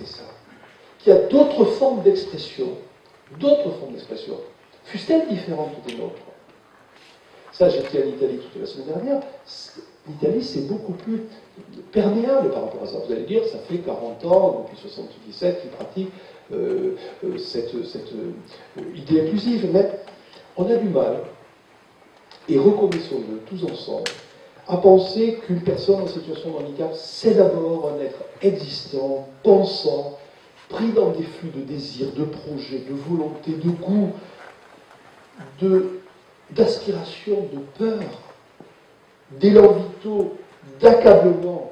ça, qu'il y a d'autres formes d'expression, fussent-elles différentes des nôtres. Ça, j'étais en Italie toute la semaine dernière. L'Italie, c'est beaucoup plus perméable par rapport à ça. Vous allez dire, ça fait 40 ans, depuis 1977, qu'ils pratiquent cette idée inclusive. Mais on a du mal, et reconnaissons-le tous ensemble, à penser qu'une personne en situation de handicap, c'est d'abord un être existant, pensant, pris dans des flux de désirs, de projets, de volonté, de goût, d'aspiration, de peur, d'élan vitaux, d'accablement,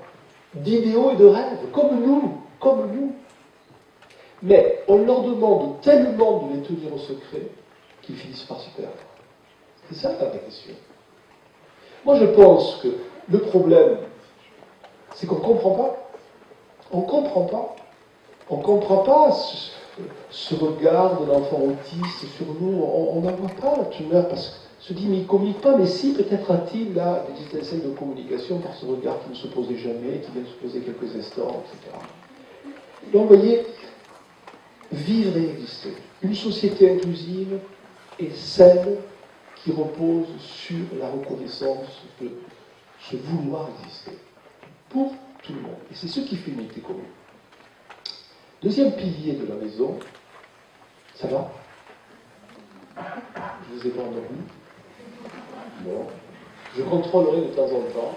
d'idéaux et de rêves, comme nous. Mais on leur demande tellement de les tenir au secret qu'ils finissent par s'y perdre. C'est ça la vraie question. Moi je pense que le problème, c'est qu'on ne comprend pas. On ne comprend pas ce regard de l'enfant autiste sur nous. On n'en voit pas la tumeur parce qu'on se dit, mais il ne communique pas, mais si, peut-être a-t-il là des étincelles de communication par ce regard qui ne se posait jamais, qui vient de se poser quelques instants, etc. Donc, vous voyez, vivre et exister. Une société inclusive est celle qui repose sur la reconnaissance de ce vouloir exister. Pour tout le monde. Et c'est ce qui fait l'unité commune. Deuxième pilier de la maison, ça va? Je vous ai pas endormi? Bon. Je contrôlerai de temps en temps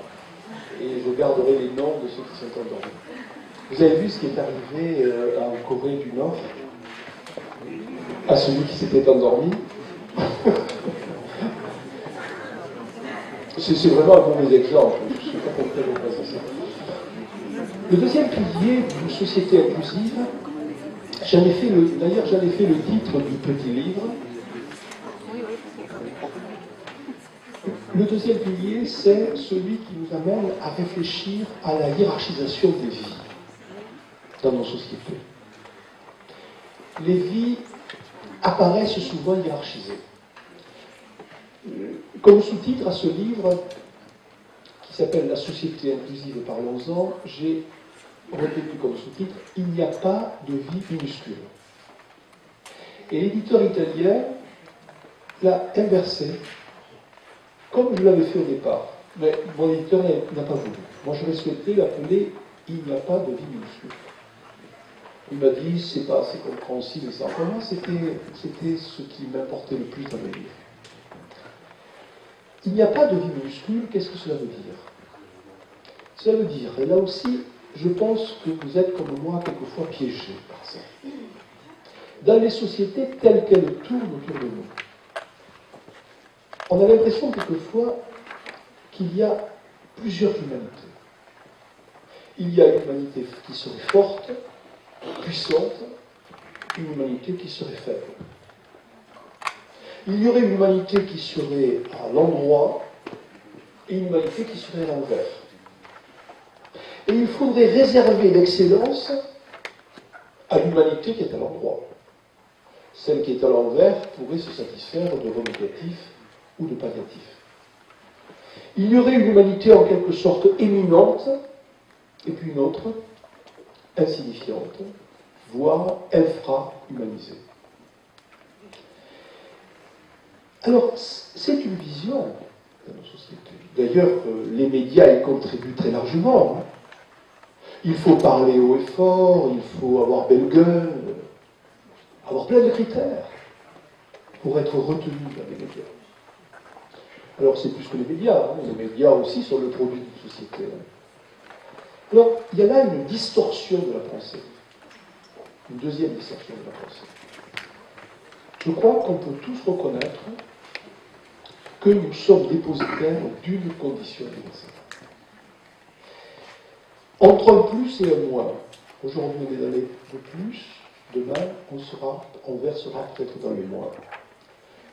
et je garderai les noms de ceux qui sont endormis. Vous avez vu ce qui est arrivé en Corée du Nord à celui qui s'était endormi? C'est vraiment un mauvais exemple. Je ne suis pas compris pourquoi c'est ça. Le deuxième pilier d'une société inclusive, j'en ai fait le titre du petit livre. Le deuxième pilier, c'est celui qui nous amène à réfléchir à la hiérarchisation des vies dans nos sociétés. Les vies apparaissent souvent hiérarchisées. Comme sous-titre à ce livre, qui s'appelle La société inclusive, parlons-en, j'ai retenu comme sous-titre « Il n'y a pas de vie minuscule ». Et l'éditeur italien l'a inversé, comme je l'avais fait au départ. Mais mon éditeur n'a pas voulu. Moi, j'aurais souhaité l'appeler « Il n'y a pas de vie minuscule ». Il m'a dit « C'est pas assez compréhensible et ça ». Pour moi, c'était ce qui m'importait le plus dans le livre. Il n'y a pas de vie minuscule, qu'est-ce que cela veut dire? Cela veut dire, et là aussi, je pense que vous êtes comme moi quelquefois piégés par ça. Dans les sociétés telles qu'elles tournent autour de nous, on a l'impression quelquefois qu'il y a plusieurs humanités. Il y a une humanité qui serait forte, puissante, une humanité qui serait faible. Il y aurait une humanité qui serait à l'endroit et une humanité qui serait à l'envers. Et il faudrait réserver l'excellence à l'humanité qui est à l'endroit. Celle qui est à l'envers pourrait se satisfaire de remédiatifs ou de palliatifs. Il y aurait une humanité en quelque sorte éminente, et puis une autre insignifiante, voire infra-humanisée. Alors, c'est une vision de nos sociétés. D'ailleurs, les médias y contribuent très largement. Il faut parler haut et fort, il faut avoir belle gueule, avoir plein de critères pour être retenu dans les médias. Alors, c'est plus que les médias. Les médias aussi sont le produit d'une société. Alors, il y a là une distorsion de la pensée. Une deuxième distorsion de la pensée. Je crois qu'on peut tous reconnaître que nous sommes dépositaires d'une condition universelle. Entre un plus et un moins, aujourd'hui on est dans les de plus, demain on versera peut-être dans les moins.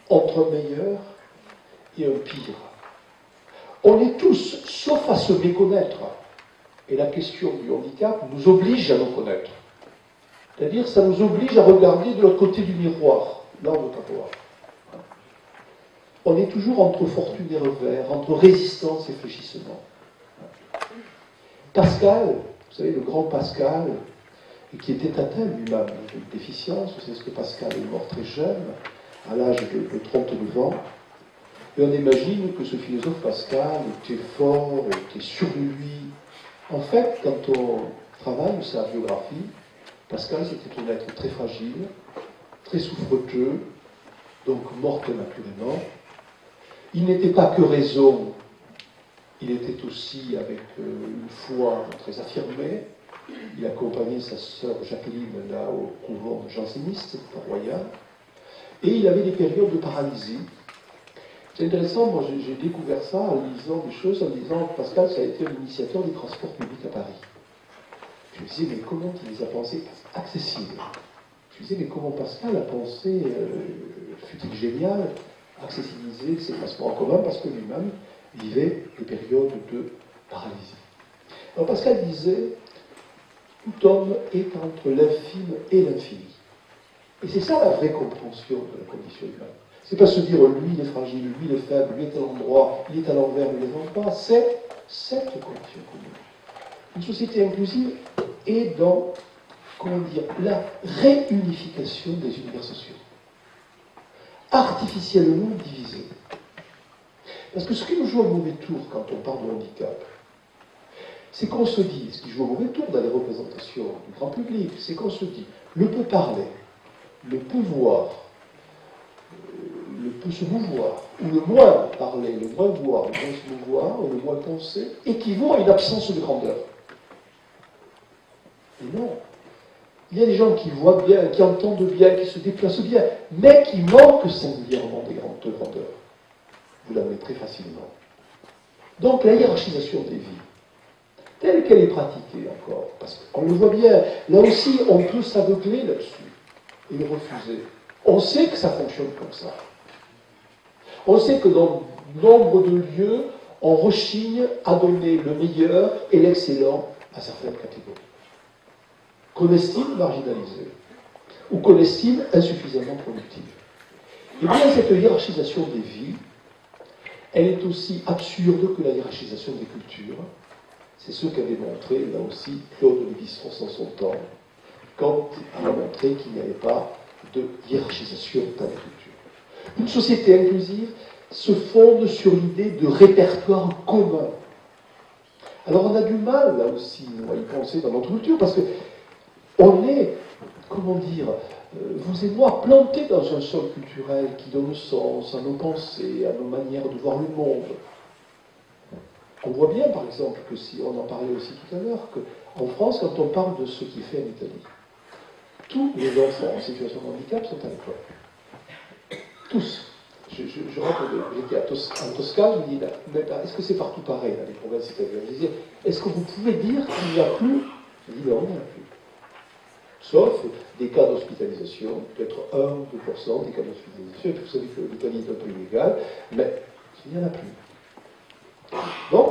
Entre un meilleur et un pire. On est tous, sauf à se méconnaître, et la question du handicap nous oblige à nous connaître. C'est-à-dire, ça nous oblige à regarder de l'autre côté du miroir, là on ne peut pas voir. On est toujours entre fortune et revers, entre résistance et fléchissement. Pascal, vous savez, le grand Pascal, et qui était atteint lui-même d'une déficience. Vous savez que Pascal est mort très jeune, à l'âge de 39 ans. Et on imagine que ce philosophe Pascal était fort, était sûr de lui. En fait, quand on travaille sa biographie, Pascal c'était un être très fragile, très souffreteux, donc mort prématurément. Il n'était pas que raison, il était aussi avec une foi très affirmée. Il accompagnait sa sœur Jacqueline là au couvent janséniste, c'était à Royan. Et il avait des périodes de paralysie. C'est intéressant, moi j'ai découvert ça en lisant des choses, en disant que Pascal, ça a été l'initiateur des transports publics à Paris. Je me disais, mais comment il les a pensés accessibles? Je me disais, mais comment Pascal a pensé, fut-il génial, accessibiliser ces transports en commun, parce que lui-même vivait des périodes de paralysie. Alors Pascal disait, tout homme est entre l'infime et l'infini. Et c'est ça la vraie compréhension de la condition humaine. C'est pas se dire, lui il est fragile, lui il est faible, lui il est à l'endroit, il est à l'envers, mais les pas. C'est cette condition commune. Une société inclusive est dans, comment dire, la réunification des univers sociaux. Artificiellement divisés. Parce que ce qui nous joue un mauvais tour quand on parle de handicap, c'est qu'on se dit, ce qui joue un mauvais tour dans les représentations du grand public, c'est qu'on se dit, le peut parler, le peut voir, le peut se mouvoir, ou le moins parler, le moins voir, le moins se mouvoir, ou le moins penser, équivaut à une absence de grandeur. Et non. Il y a des gens qui voient bien, qui entendent bien, qui se déplacent bien, mais qui manquent singulièrement de grandeur. Vous l'avez très facilement. Donc la hiérarchisation des vies, telle qu'elle est pratiquée encore, parce qu'on le voit bien, là aussi on peut s'aveugler là-dessus et le refuser. On sait que ça fonctionne comme ça. On sait que dans nombre de lieux, on rechigne à donner le meilleur et l'excellent à certaines catégories. Qu'on estime marginalisées, ou qu'on estime insuffisamment productives. Et bien cette hiérarchisation des vies, elle est aussi absurde que la hiérarchisation des cultures. C'est ce qu'avait montré, là aussi, Claude Lévi-Strauss en son temps, quand il a montré qu'il n'y avait pas de hiérarchisation dans les cultures. Une société inclusive se fonde sur l'idée de répertoire commun. Alors on a du mal, là aussi, à y penser dans notre culture, parce que on est, comment dire, vous et moi, plantés dans un sol culturel qui donne sens à nos pensées, à nos manières de voir le monde. On voit bien, par exemple, que si on en parlait aussi tout à l'heure, qu'en France, quand on parle de ce qui est fait en Italie, tous les enfants en situation de handicap sont à l'école. Tous. Je rentre, j'étais en Toscane, je me dis, est-ce que c'est partout pareil dans les provinces italiennes? Je disais, est-ce que vous pouvez dire qu'il n'y a plus? Je dis, non, il n'y en a plus. Sauf des cas d'hospitalisation, peut-être 1 ou 2% des cas d'hospitalisation. Vous savez que l'Italie est un pays légal, mais il n'y en a plus. Donc,